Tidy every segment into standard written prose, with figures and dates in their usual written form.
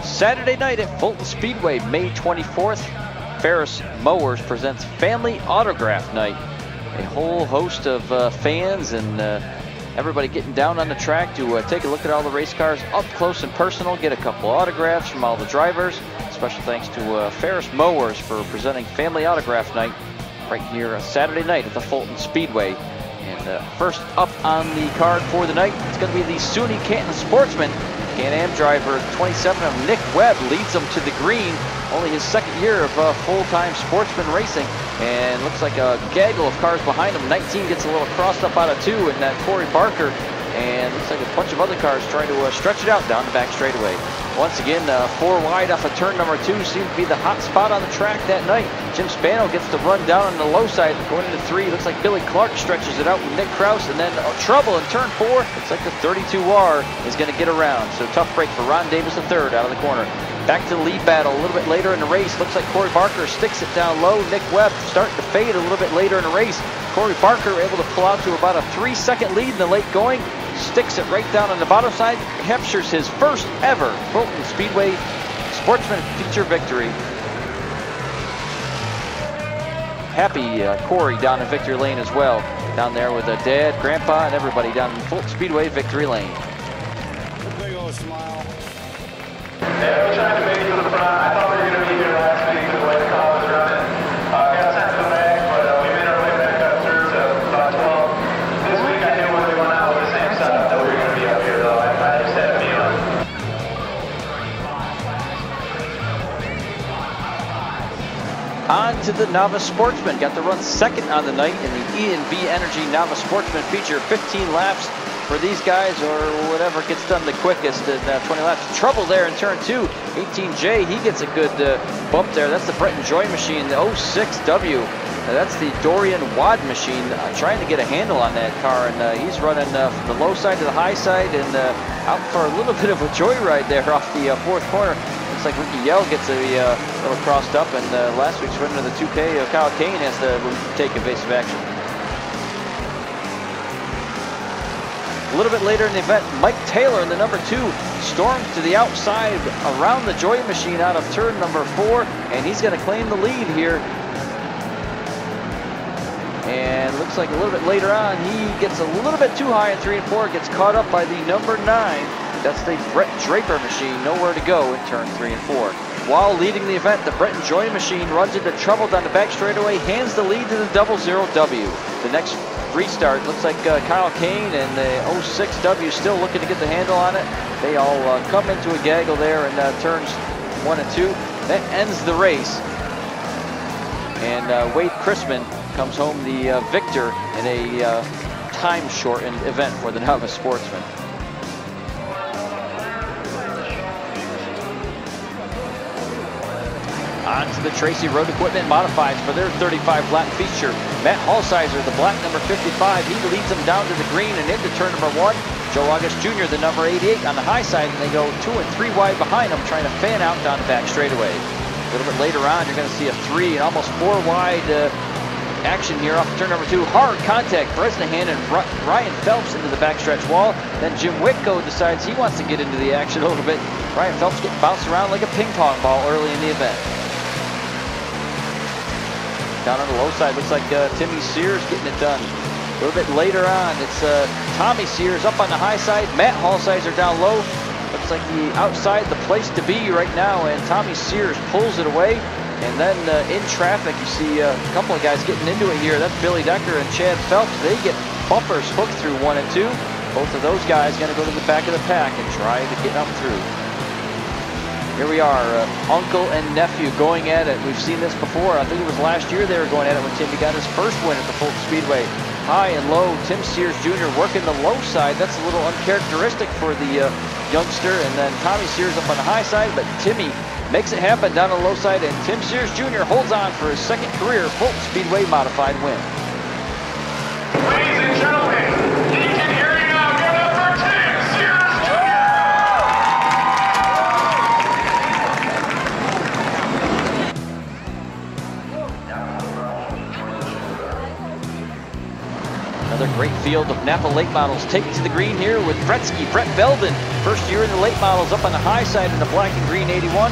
Saturday night at Fulton Speedway, May 24th, Ferris Mowers presents Family Autograph Night. A whole host of fans and everybody getting down on the track to take a look at all the race cars up close and personal, get a couple autographs from all the drivers. Special thanks to Ferris Mowers for presenting Family Autograph Night right here Saturday night at the Fulton Speedway. And first up on the card for the night, it's going to be the SUNY Canton Sportsman. Can-Am driver 27 of Nick Webb leads them to the green. Only his second year of full-time sportsman racing. And looks like a gaggle of cars behind him. 19 gets a little crossed up out of 2, and that Corey Barker. And looks like a bunch of other cars trying to stretch it out down the back straightaway. Once again, 4 wide off of turn number 2 seems to be the hot spot on the track that night. Jim Spano gets to run down on the low side. Going into 3, looks like Billy Clark stretches it out with Nick Kraus, and then trouble in turn 4. Looks like the 32R is going to get around. So tough break for Ron Davis III out of the corner. Back to the lead battle a little bit later in the race. Looks like Corey Barker sticks it down low. Nick Webb starting to fade a little bit later in the race. Corey Barker able to pull out to about a 3-second lead in the late going. Sticks it right down on the bottom side. Captures his first ever Fulton Speedway Sportsman feature victory. Happy Corey down in victory lane as well. Down there with dad, grandpa, and everybody down in Fulton Speedway victory lane. Big old smile. Yeah, we tried to make it to the front. I thought we were going to be here last week with the way the car was running. Got sent to the back, but we made our way back up through to about 12. This week I knew when we went out with the same setup that we were going to be up here, though. I just had a feeling. On to the Novice Sportsman. Got to run second on the night in the E&V Energy Novice Sportsman feature. 15 laps for these guys, or whatever gets done the quickest in 20 laps. Trouble there in turn 2. 18J, he gets a good bump there. That's the Breton Joy machine, the 06W. That's the Dorian Wad machine, trying to get a handle on that car, and he's running from the low side to the high side and out for a little bit of a joyride there off the 4th corner. Looks like Ricky Yell gets a little crossed up, and last week's winner of the 2K, Kyle Kane, has to take evasive action. A little bit later in the event, Mike Taylor in the number 2 storms to the outside around the Joy machine out of turn number 4, and he's going to claim the lead here. And looks like a little bit later on, he gets a little bit too high in 3 and 4, gets caught up by the number 9. That's the Brett Draper machine, nowhere to go in turn 3 and 4. While leading the event, the Breton Joy machine runs into trouble down the back straightaway, hands the lead to the 00W. The next restart, looks like Kyle Kane and the 06W still looking to get the handle on it. They all come into a gaggle there in turns 1 and 2. That ends the race. And Wade Chrisman comes home the victor in a time-shortened event for the Novice Sportsman. On to the Tracy Road Equipment Modifieds for their 35-lap feature. Matt Hallsizer, the black number 55, he leads them down to the green and into turn number 1. Joe August Jr., the number 88, on the high side, and they go 2 and 3 wide behind them, trying to fan out down the back straightaway. A little bit later on, you're going to see a 3 and almost 4 wide action here off of turn number 2. Hard contact, Bresnahan and Ryan Phelps into the backstretch wall. Then Jim Whitco decides he wants to get into the action a little bit. Ryan Phelps getting bounced around like a ping pong ball early in the event. Down on the low side, looks like Timmy Sears getting it done. A little bit later on, it's Tommy Sears up on the high side. Matt Hallsizer down low. Looks like the outside, the place to be right now, and Tommy Sears pulls it away. And then in traffic, you see a couple of guys getting into it here. That's Billy Decker and Chad Phelps. They get bumpers hooked through 1 and 2. Both of those guys going to go to the back of the pack and try to get up through. Here we are, uncle and nephew going at it. We've seen this before. I think it was last year they were going at it when Timmy got his first win at the Fulton Speedway. High and low, Tim Sears Jr. working the low side. That's a little uncharacteristic for the youngster. And then Tommy Sears up on the high side, but Timmy makes it happen down on the low side, and Tim Sears Jr. holds on for his second career Fulton Speedway modified win. Ladies and gentlemen, you can hear me now. Give it up for Tim Sears Jr. Another Great field of Napa late models taken to the green here with Brett Belden. First year in the late models up on the high side in the black and green 81.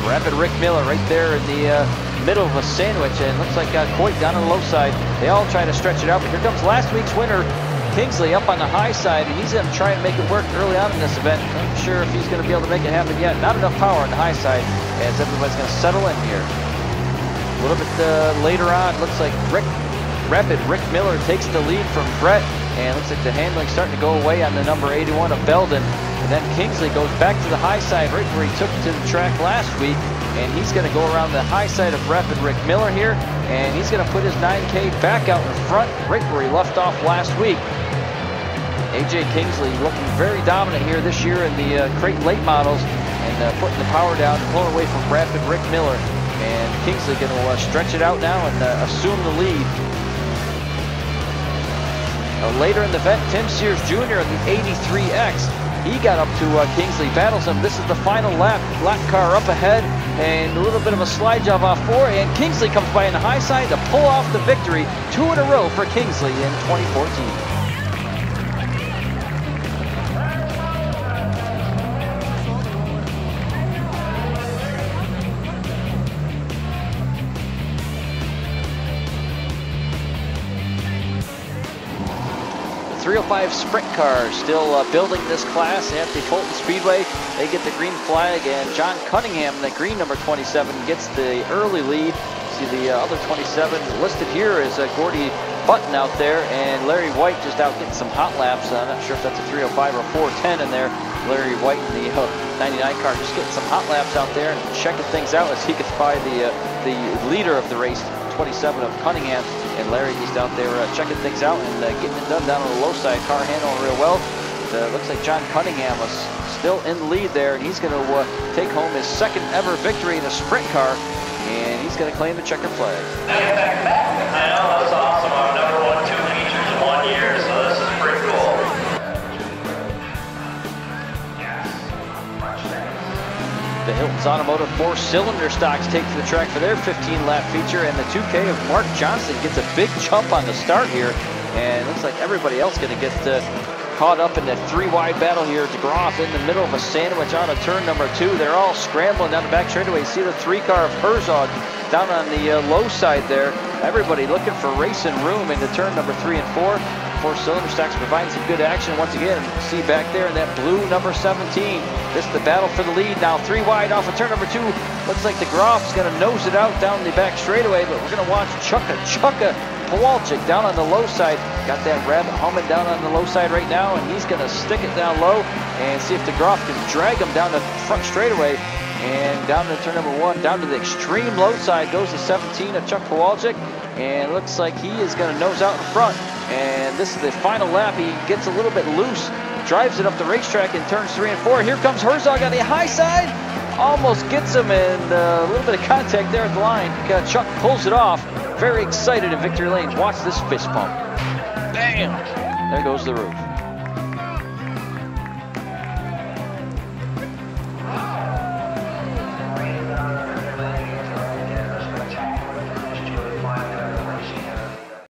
Rapid Rick Miller right there in the middle of a sandwich, and looks like Coit down on the low side. They all try to stretch it out, but here comes last week's winner, Kingsley, up on the high side, and he's going to try and make it work early on in this event. I'm not sure if he's going to be able to make it happen yet. Not enough power on the high side as everybody's going to settle in here. A little bit later on, looks like Rapid Rick Miller takes the lead from Brett, and looks like the handling starting to go away on the number 81 of Belden. And then Kingsley goes back to the high side right where he took to the track last week, and he's going to go around the high side of Rapid Rick Miller here, and he's going to put his 9K back out in front right where he left off last week. AJ Kingsley looking very dominant here this year in the crate late models, and putting the power down and pulling away from Rapid Rick Miller. And Kingsley going to stretch it out now and assume the lead. Later in the event, Tim Sears Jr. in the 83X. He got up to Kingsley, battles him. This is the final lap. Black car up ahead, and a little bit of a slide job off 4, and Kingsley comes by on the high side to pull off the victory. 2 in a row for Kingsley in 2014. 305 sprint cars still building this class at the Fulton Speedway. They get the green flag, and John Cunningham, the green number 27, gets the early lead. See the other 27 listed here is Gordy Button out there, and Larry White just out getting some hot laps. I'm not sure if that's a 305 or 410 in there. Larry White in the 99 car just getting some hot laps out there and checking things out as he gets by the leader of the race, 27 of Cunningham. And Larry, he's out there checking things out and getting it done down on the low side. Car handling real well. Looks like John Cunningham was still in the lead there, and he's going to take home his second ever victory in a sprint car, and he's going to claim the checkered flag. I know, that's awesome. I've never won 2 features in 1 year, so this is pretty cool. The Hilton's Automotive 4-cylinder stocks take to the track for their 15-lap feature, and the 2K of Mark Johnson gets a big jump on the start here, and looks like everybody else going to get caught up in that 3-wide battle here. DeGroff in the middle of a sandwich on a turn number 2. They're all scrambling down the back straightaway. You see the 3-car of Herzog down on the low side there. Everybody looking for racing room into turn number 3 and 4. 4-cylinder stocks providing some good action once again. See back there in that blue number 17. This is the battle for the lead now. 3 wide off of turn number 2. Looks like DeGroff's going to nose it out down the back straightaway, but we're going to watch Chukka Kowalczyk down on the low side. Got that rabbit humming down on the low side right now, and he's going to stick it down low and see if DeGroff can drag him down the front straightaway. And down to turn number 1, down to the extreme low side goes the 17 of Chuck Kowalczyk, and looks like he is going to nose out in front. And this is the final lap. He gets a little bit loose, drives it up the racetrack in turns 3 and 4. Here comes Herzog on the high side, almost gets him, and a little bit of contact there at the line. Chuck pulls it off. Very excited in victory lane. Watch this fist pump. Bam! There goes the roof.